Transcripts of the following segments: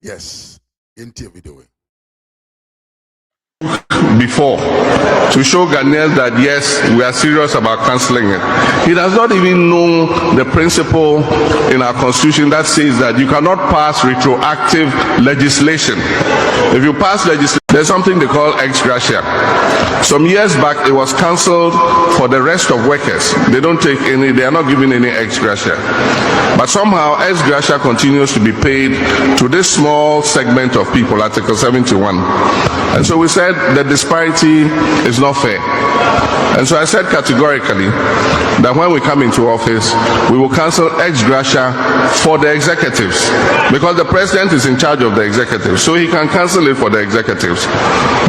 Yes, into video. Before to show Ghanaians that yes, we are serious about cancelling it. He does not even know the principle in our constitution that says that you cannot pass retroactive legislation. If you pass legislation, there's something they call ex-gratia. Some years back, it was cancelled for the rest of workers. They are not giving any ex-gratia. But somehow, ex-gratia continues to be paid to this small segment of people, Article 71. And so we said the disparity is not fair. And so I said categorically that when we come into office, we will cancel ex-gratia for the executives, because the president is in charge of the executives, so he can cancel it for the executives.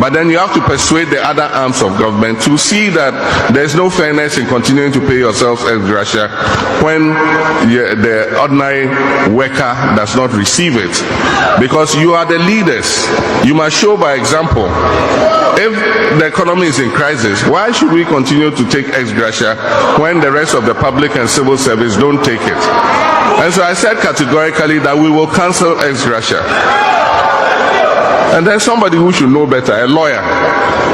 But then you have to persuade the other arms of government to see that there's no fairness in continuing to pay yourselves ex-gratia when the ordinary worker does not receive it. Because you are the leaders. You must show by example. If the economy is in crisis, why should we continue to take ex-gratia when the rest of the public and civil service don't take it? And so I said categorically that we will cancel ex-gratia. And then somebody who should know better, a lawyer,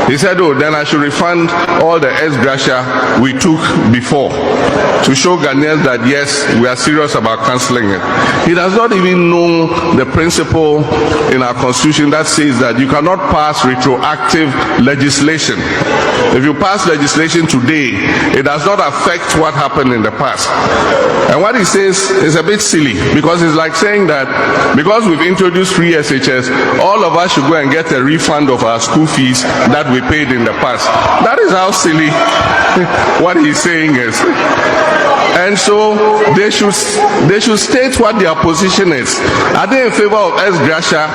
he said, oh, then I should refund all the ex-gratia we took before to show Ghanaians that yes, we are serious about cancelling it. He does not even know the principle in our constitution that says that you cannot pass retroactive legislation. If you pass legislation today, it does not affect what happened in the past. And what he says is a bit silly, because it's like saying that because we've introduced free SHS, all of us should go and get a refund of our school fees that we paid in the past. That is how silly what he's saying is. And so they should state what their position is. Are they in favor of ex-gratia,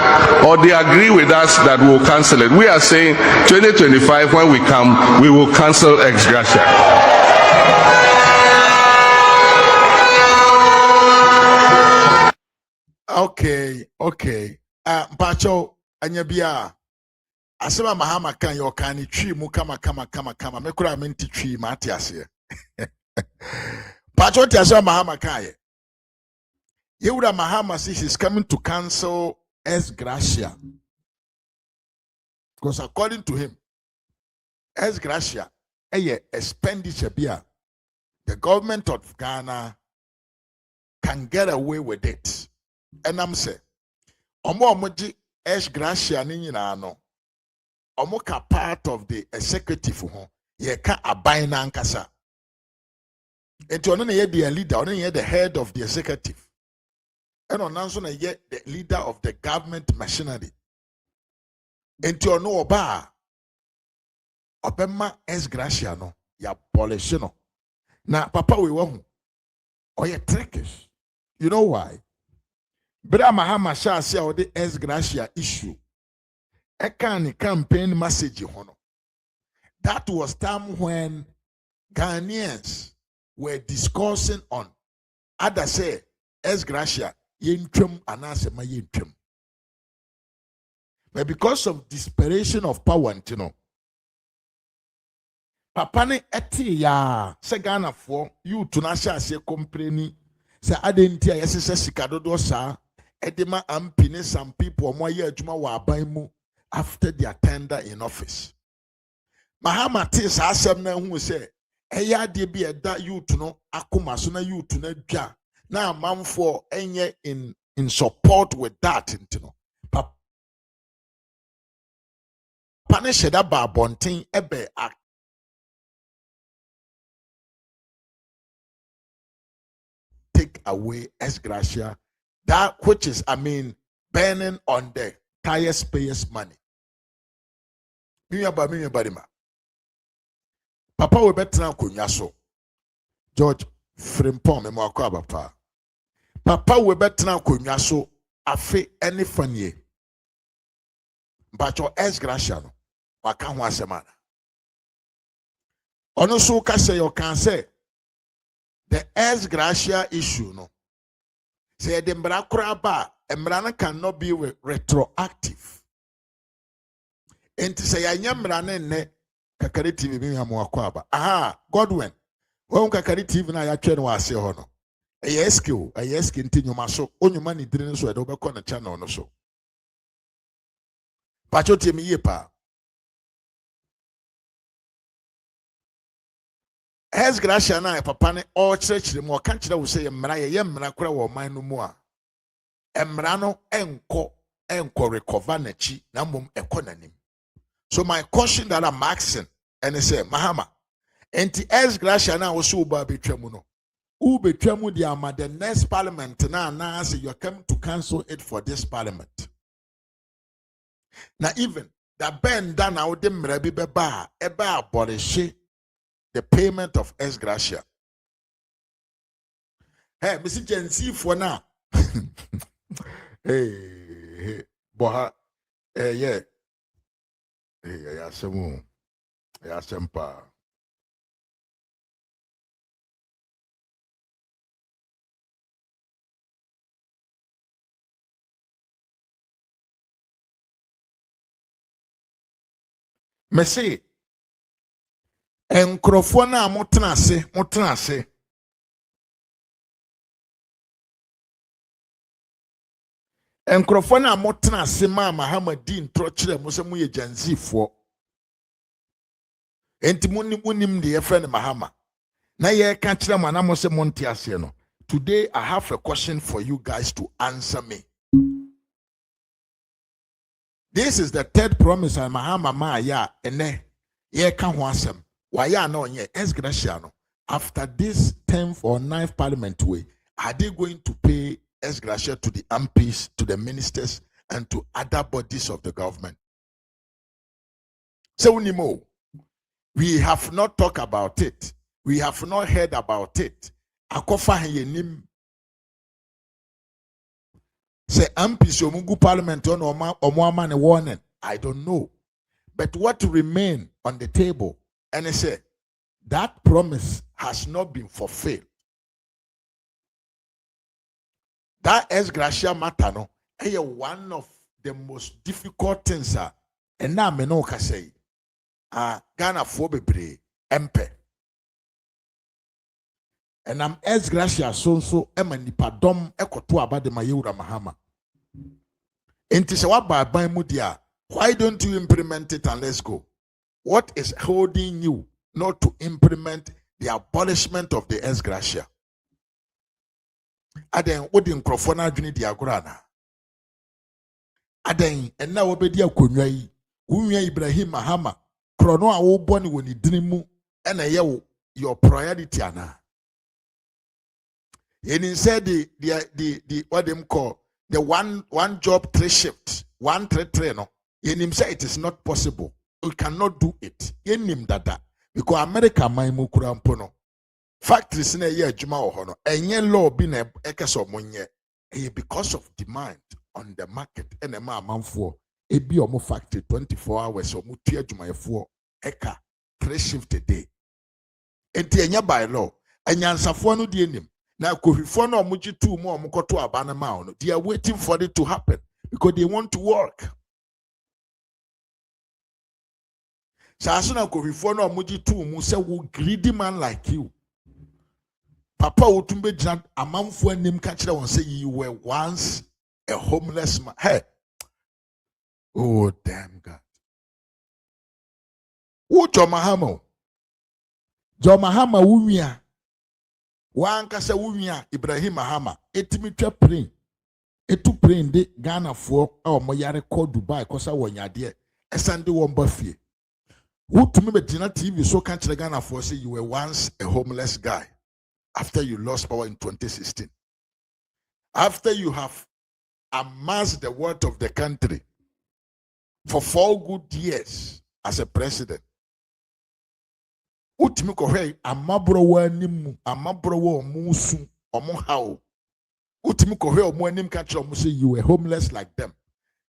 or they agree with us that we'll cancel it? We are saying 2025, when we come, we will cancel ex-gratia. Okay. Bacho anyabia asema Mahama kan yo kan twi mu kama me kura menti twi ma ate ase. Bacho ate asema Mahama kan ye. Yewura Mahama says he's coming to cancel ex-gratia. Because according to him, ex-gratia expenditure bia the government of Ghana can get away with it. And I'm saying omoji ex-gratia ni nyina no omoka part of the executive ho ye ka aban na nkasa enti ono na ye the leader, ono na ye the head of the executive, and ono nso na ye the leader of the government machinery. Enti ono oba obema ex-gratia no ya polish no na papa we wo ho ye trickish. You know why? But Mahama shall say the ex-gratia issue. A campaign message hono. That was time when Ghanaians were discussing on other say ex-gratia yentrum anasema yentrum. But because of desperation of power, you know, Papa ne eti ya se Ghana for you to na shall say compreni se adentia yesese sikadodo sa edema ampine some people mo ye adwuma wa aban mu after their tender in office. Mahama tis asem na hu se eya de bi eda youth no akoma so na youth na dwa na amamfo enye in support with that, you know. Papa ne sheda ba bonten ebe take away ex-gratia, that which is, burning on the taxpayers' money. Papa we better kunya so. George Frimpong me mo akwa papa. Papa we better kunya so afe any funny. But your ex-gratia no waka ho asema na. Ono so ka say you can say the ex-gratia issue no. Say the mbra cannot be retroactive. Enti say ya mbrane ne kakari TV bi amu akwaba. Aha, Godwin. Won kakari TV na ya twe no ase ho no. Eyeski nti nyuma so onyuma ni dire so e do be ko na channel no so. Pachote mi yepa. ex-gratia na papa ne all church dem o kan kire wo say mmara ye mmara kora wo man no mu a mmara no enko recover na chi na mom nanim. So my question that I'm asking and I say Mahama enti ex-gratia na wo so ba betwa mu no u betwa mu dia ma the next parliament na say you are coming to cancel it for this parliament. Now even that ben da na wo de mmara bi beba eba abolish the payment of ex-gratia. Hey, Mr. Jensi for now. Hey, boha, yeah, yeah, some, yeah, some pa. Me say, enkrofo na motena ase. Enkrofo na motena ase ma Mahama di ntro kire mo se mo ye Jensi for. Enti munim de ye friend Mahama. Na ye ka kire mo na mo se monte ase no. Today I have a question for you guys to answer me. This is the third promise and Mahama ma ya ene ye ka ho asem. Wa ya na onye ex-gratia no. After this 10th or 9th parliament way, are they going to pay ex-gratia to the MPs, to the ministers, and to other bodies of the government? So we have not talked about it. We have not heard about it. Akofa yenim. Say MPs omugu parliament on omo warning. I don't know. But what remain on the table, and I say that promise has not been fulfilled. That ex-gratia matter no, one of the most difficult things and now me no ka say Ghana for bebre empe. And I'm ex-gratia so nipa dom ekoto abade ma yewura Mahama. Enti se wa ba ban mu dia, why don't you implement it and let's go? What is holding you not to implement the abolishment of the ex-gratia? Aden wodi nkrofo na adwene di agora na. Aden enna wo bedi akonwa yi. Wunwa Ibrahim Mahama krono a wo bɔ ne woni dini mu ena ye wo your priority ana. Yenin said the what them call the one job 3 shift 133 no. Yenim say it is not possible. We cannot do it. Yenim dada because America mai mu kura mpo no. Factories na ye adwuma wo ho no enye law bi na ekeso monye because of demand on the market and e ma amanfo e bi omo factory 24 hours omo tu adwumayefo eka 3 shift a day enti enye by law enyansafo no de enim na kohwifo na omo gitu mu omo koto aba na ma no they are waiting for it to happen because they want to work. Saso na kohwifo na omo gitu mu say wo greedy man like you. Papa Utumbe Jan Amamfu Nim Kachira won't say you were once a homeless man. Hey. Oh damn God. Who John Mahama? John Mahama Wumia. Wankasa Wumia Ibrahim Mahama. Etimitua plane. Etu plane de Ghana for our Moyare called Dubai kosa wonyade. Esande wombafie. Who to me Jina TV so can't Ghana for say you were once a homeless guy. After you lost power in 2016, after you have amassed the wealth of the country for 4 good years as a president, utimi kohwe amabro wa nimu amabro wa musu omuhao utimi kohwe omuanim country say you were homeless like them.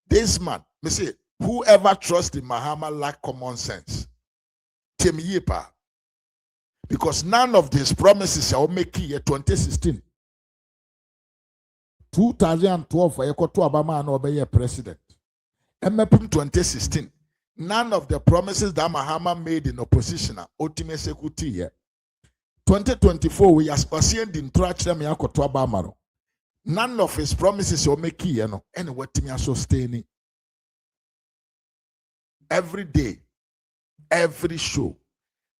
This man, me say, whoever trusts in Mahama lack common sense. Temi yepa. Because none of these promises are making in 2016. 2012, I got to Obama and obey president. MPM 2016. None of the promises that Mahama made in opposition are ultimate security. 2024, we are seeing the interaction to Obama. None of his promises are making, and what me are sustaining. every day, every show,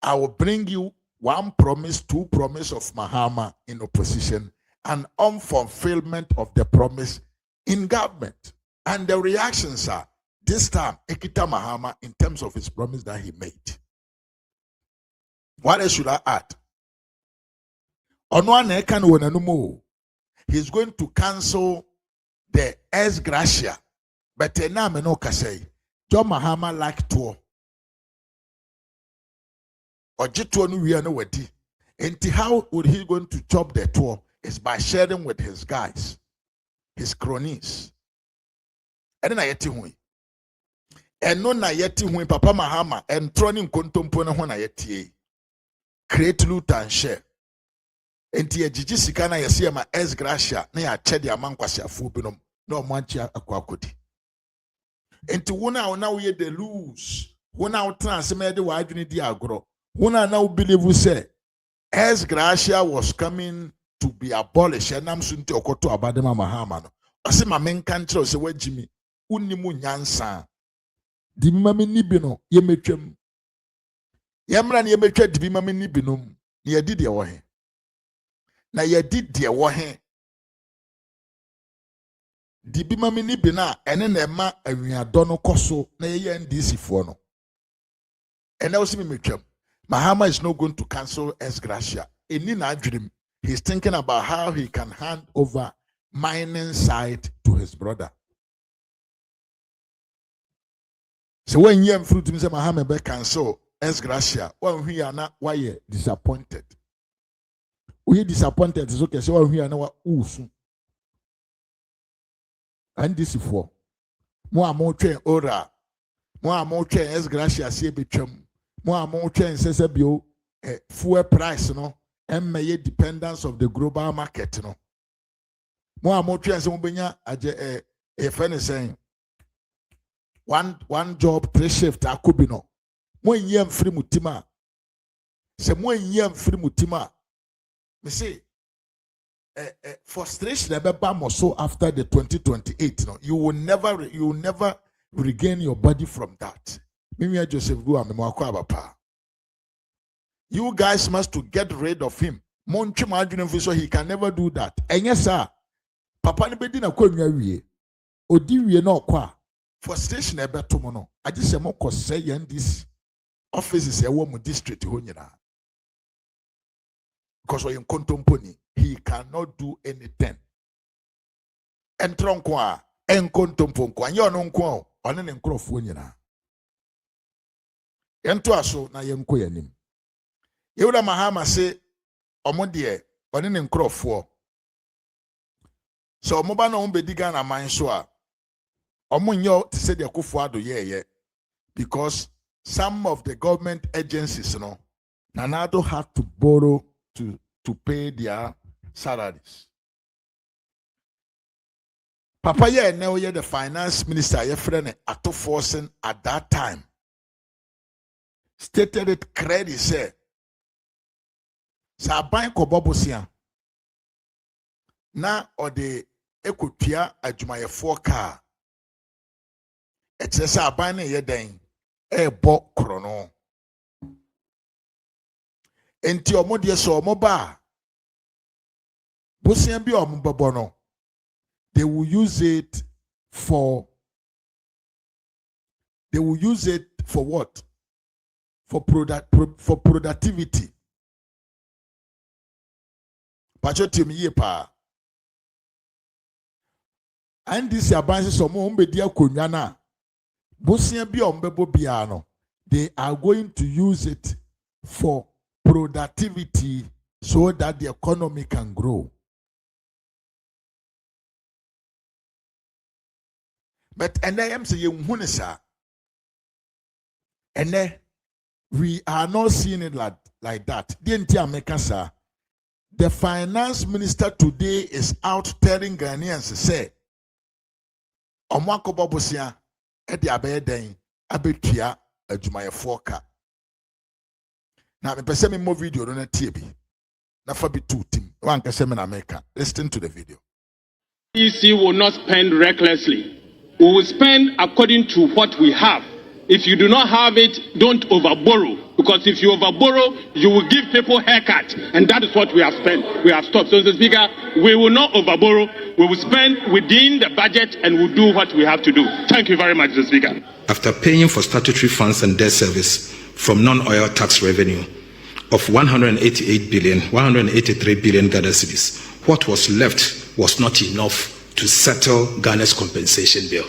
I will bring you one promise, two promise of Mahama in opposition, and unfulfillment of the promise in government. And the reactions are, this time, Ekita Mahama in terms of his promise that he made. What else should I add? He's going to cancel the ex-gratia. But now I know say, John Mahama like tour. Or Jituo no we are no wedi. And how would he going to chop the tour? Is by sharing with his guys, his cronies. And then I yeti hui. And no na yeti hui Papa Mahama and troning kontompo na hona yeti. Create loot and share. Enti ejiji sika na yesi ma ex-gratia na ya che dia mankwasi afu binom na omanchi akwakodi. Enti wona na we the lose. Wona utra se me de wa adwene di agro. Wona na believe we say ex-gratia was coming to be abolished and I'm soon to okoto abadema Mahama no. Ose ma menka nkyere se wagimi unimu nyansa. Di mama ni bi no ye metwam. Yemra na ye metwa di bi mama ni bi no na ye di de wo he. Na ye di de wo he. Di bi mama ni bi na ene na ema awiado no koso na ye NDC fo no. And now see me metwam. Mahama is not going to cancel ex-gratia. He's thinking about how he can hand over mining side to his brother. So when you fruit to Mahama be cancel ex-gratia, when we are not why disappointed. We disappointed is okay. So when we are now usu. And this is for more train ora, more train ex-gratia see between. More train says bio fuel price no and may dependence of the global market no. More train say mobenya aje a friend is saying one job 3 shift akobi no. Mo yem free mutima. Se mo yem free mutima. Me say frustration ebe mo so after the 2028 no. You will never regain your body from that. Joseph you guys must to get rid of him. So he can never do that. And yes, sir. Papa ni bedi na kwa wie. Odi wie na okwa. Frustration ebe tomono. I just say mo kose this offices e wo mu district ho nyina. Because we in kontomponi, he cannot do anything. Entron kwa en kontompo kwa nyo no nko one ne nkrofo nyina. Yento aso na yenko yanim. Yewura Mahama se omode one ne nkrofo. So omoba na ombedi Ghana man so a omonyo te se de akofo ado ye because some of the government agencies no Nanado have to borrow to pay their salaries. Papa ye now ye the finance minister ye friend Ato Forsen at that time stated it credit say sa ban ko bobosia na or the ekotua adwumayefo car etse sa ban na ye den bo krono enti omode so omoba bosia bi omobobo no they will use it for what? For productivity. Pachotim ye pa. And this abansi so mo mbedi akonwa na. Bosia bi ombebo bia no. They are going to use it for productivity so that the economy can grow. But and I am saying and we are not seeing it like that. The finance minister today is out telling Ghanaians say Omwako Bobosia edi abeden abetua adwumayefo ka. Na me pese me mo video no na tie bi. Na fa bi two team. Wan kase me na America. Listen to the video. NDC will not spend recklessly. We will spend according to what we have. If you do not have it, don't overborrow. Because if you overborrow, you will give people haircut. And that is what we have spent. We have stopped. So, Mr. Speaker, we will not overborrow. We will spend within the budget and we'll do what we have to do. Thank you very much, Mr. Speaker. After paying for statutory funds and debt service from non-oil tax revenue of 183 billion Ghana cedis, what was left was not enough to settle Ghana's compensation bill.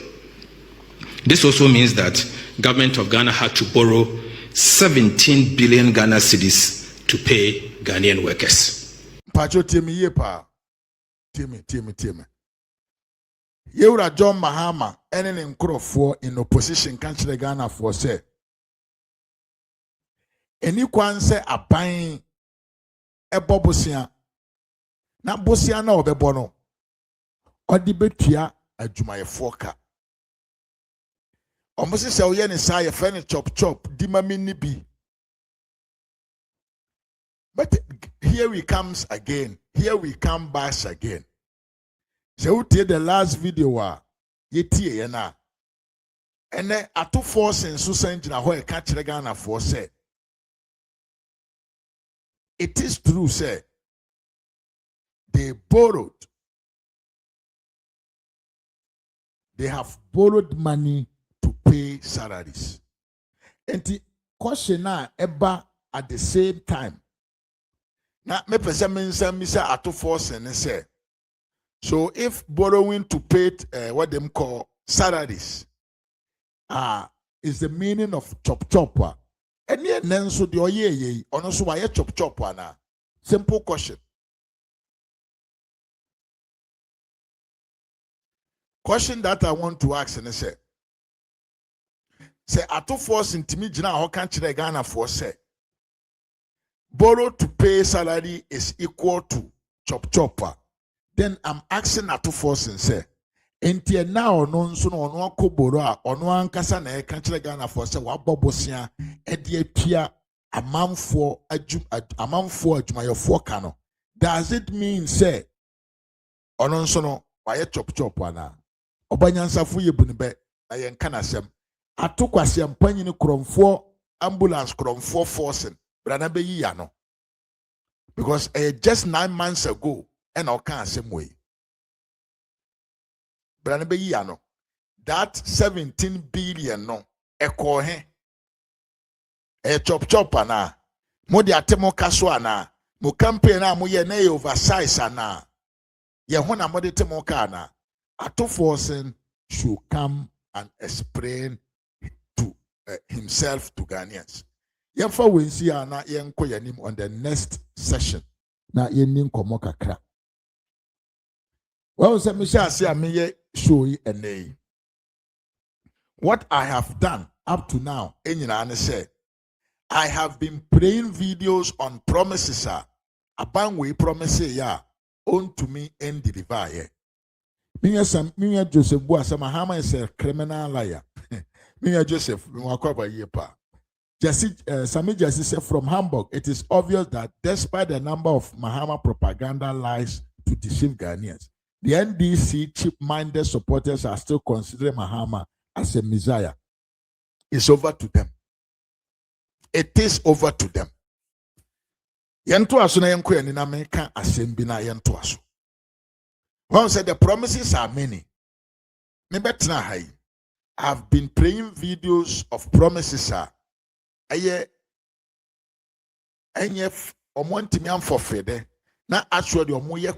This also means that government of Ghana had to borrow 17 billion Ghana cedis to pay Ghanaian workers. Pacho timi yepa. Timi. Yewura John Mahama ene nkrofo in opposition country Ghana for say. Eni kwanse aban ebo bosia. Na bosia na obebo no. Odi betua adwumayefo ka. Almost say we ni say ye friend chop di mami ni bi. But here we come back again. So we take the last video ye tie na. Ene ato force in so sendina ho e ka kire Ghana for say. It is true say they have borrowed money to pay salaries. And the question now eba at the same time. Now, me person misa ato force and say. So if borrowing to pay what them call salaries, is the meaning of chop. And yet nenso the oye or no so why chop na. Simple question. Question that I want to ask and say ato force intimi gina ho kan kire Ghana for say borrow to pay salary is equal to chop. Then I'm asking ato force and say enti now no nso no ono akoboro a ono ankasa na e kan kire Ghana for say wa bobosia e de atua amanfo adwumayefo ka no. Does it mean say ono nso no wa ye chop ana obanyansafo ye bunbe na ye nka na sem atokwase ampanyini kromfo ambulance kromfo forcing brana be yi no because just 9 months ago and I can't say way brana be yi no that 17 billion no eko he chop ana mo de atemo kaso ana mo campaign na mo ye na oversize ana ye ho na mo de temo ka ana ato forcing should come and explain to himself to Ghanaians. Yemfa wensi ana yenko yanim on the next session. Na yenin komo kakra. Well, say me say ameye show yi ene. What I have done up to now, enyina say, I have been playing videos on promises abangwe promise ya on to me and deliver ye. Minya Joseph Boasa Mahama is a criminal liar. Minya Joseph, Sami Jesse said from Hamburg, it is obvious that despite the number of Mahama propaganda lies to deceive Ghanaians, the NDC cheap-minded supporters are still considering Mahama as a messiah. It's over to them. It is over to them. Yentu asu na yenko yanina meka asembi na yentu asu. One said the promises are many. I've been playing videos of promises. Omontimi am for fede. Na actually omoye